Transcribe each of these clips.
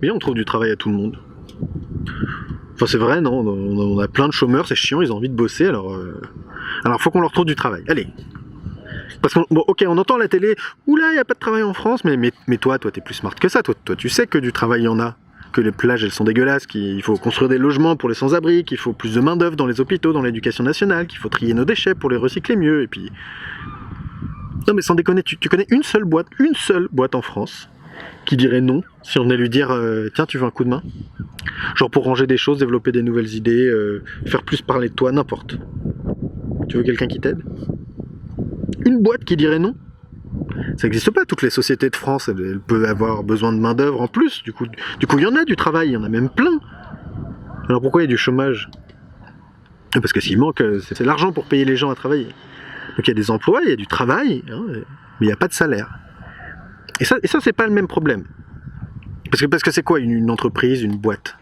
Mais on trouve du travail à tout le monde. Enfin c'est vrai, non, on a plein de chômeurs, c'est chiant, ils ont envie de bosser, alors faut qu'on leur trouve du travail. Allez. Parce qu'on, bon, ok, on entend à la télé, oula, il n'y a pas de travail en France, mais toi, t'es plus smart que ça, toi, tu sais que du travail il y en a, que les plages elles sont dégueulasses, qu'il faut construire des logements pour les sans-abri, qu'il faut plus de main d'œuvre dans les hôpitaux, dans l'éducation nationale, qu'il faut trier nos déchets pour les recycler mieux, et puis... Non mais sans déconner, tu connais une seule boîte en France qui dirait non si on venait lui dire tiens tu veux un coup de main, genre pour ranger des choses, développer des nouvelles idées, faire plus parler de toi, n'importe. Tu veux quelqu'un qui t'aide? Une boîte qui dirait non? Ça n'existe pas, toutes les sociétés de France elles peuvent avoir besoin de main d'œuvre en plus, du coup il y en a du travail, il y en a même plein. Alors pourquoi il y a du chômage? Parce que s'il manque, c'est l'argent pour payer les gens à travailler. Donc il y a des emplois, il y a du travail, hein, mais il n'y a pas de salaire. Et ça c'est pas le même problème. Parce que c'est quoi une entreprise, une boîte?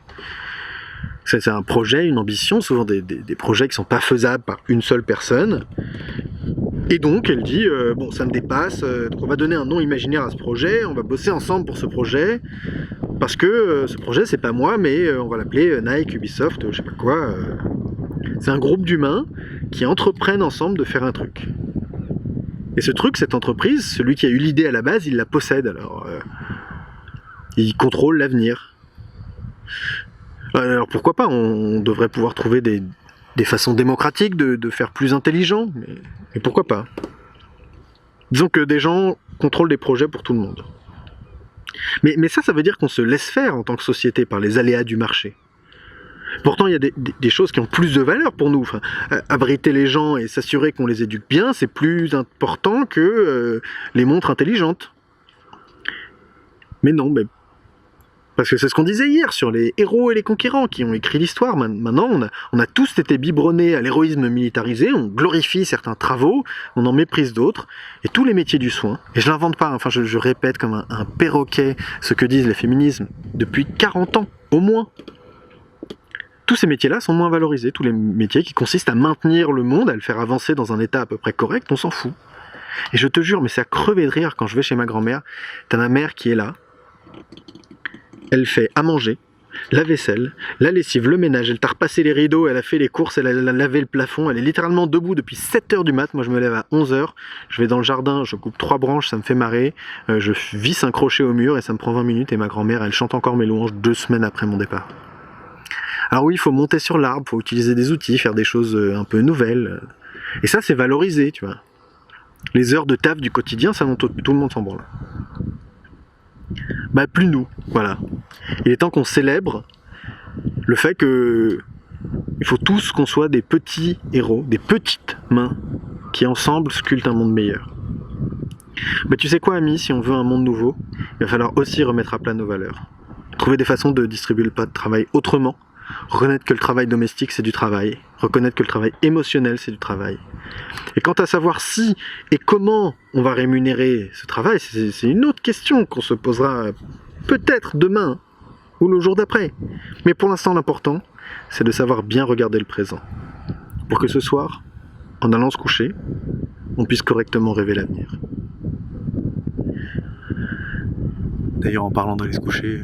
C'est un projet, une ambition, souvent des projets qui sont pas faisables par une seule personne. Et donc elle dit, bon ça me dépasse, donc on va donner un nom imaginaire à ce projet, on va bosser ensemble pour ce projet, parce que ce projet c'est pas moi, mais on va l'appeler Nike, Ubisoft, je sais pas quoi. C'est un groupe d'humains qui entreprennent ensemble de faire un truc. Et ce truc, cette entreprise, celui qui a eu l'idée à la base, il la possède, alors il contrôle l'avenir. Alors pourquoi pas, on devrait pouvoir trouver des façons démocratiques de faire plus intelligent, mais pourquoi pas. Disons que des gens contrôlent des projets pour tout le monde. Mais ça veut dire qu'on se laisse faire en tant que société par les aléas du marché. Pourtant, il y a des choses qui ont plus de valeur pour nous. Enfin, abriter les gens et s'assurer qu'on les éduque bien, c'est plus important que les montres intelligentes. Mais non, parce que c'est ce qu'on disait hier sur les héros et les conquérants qui ont écrit l'histoire. Maintenant, on a tous été biberonnés à l'héroïsme militarisé, on glorifie certains travaux, on en méprise d'autres, et tous les métiers du soin, et je l'invente pas, enfin je répète comme un perroquet ce que disent les féminismes depuis 40 ans, au moins. Tous ces métiers-là sont moins valorisés, tous les métiers qui consistent à maintenir le monde, à le faire avancer dans un état à peu près correct, on s'en fout. Et je te jure, mais c'est à crever de rire quand je vais chez ma grand-mère, t'as ma mère qui est là, elle fait à manger, la vaisselle, la lessive, le ménage, elle t'a repassé les rideaux, elle a fait les courses, elle a lavé le plafond, elle est littéralement debout depuis 7h du mat, moi je me lève à 11h, je vais dans le jardin, je coupe 3 branches, ça me fait marrer, je visse un crochet au mur et ça me prend 20 minutes et ma grand-mère elle chante encore mes louanges 2 semaines après mon départ. Alors oui, il faut monter sur l'arbre, il faut utiliser des outils, faire des choses un peu nouvelles, et ça c'est valorisé, tu vois. Les heures de taf du quotidien, ça tout le monde s'en branle. Plus nous, voilà. Il est temps qu'on célèbre le fait que il faut tous qu'on soit des petits héros, des petites mains qui ensemble sculptent un monde meilleur. Tu sais quoi, ami, si on veut un monde nouveau, il va falloir aussi remettre à plat nos valeurs. Trouver des façons de distribuer le pas de travail autrement, reconnaître que le travail domestique c'est du travail, reconnaître que le travail émotionnel c'est du travail. Et quant à savoir si et comment on va rémunérer ce travail, c'est une autre question qu'on se posera peut-être demain ou le jour d'après. Mais pour l'instant l'important c'est de savoir bien regarder le présent. Pour que ce soir, en allant se coucher, on puisse correctement rêver l'avenir. D'ailleurs en parlant d'aller se coucher...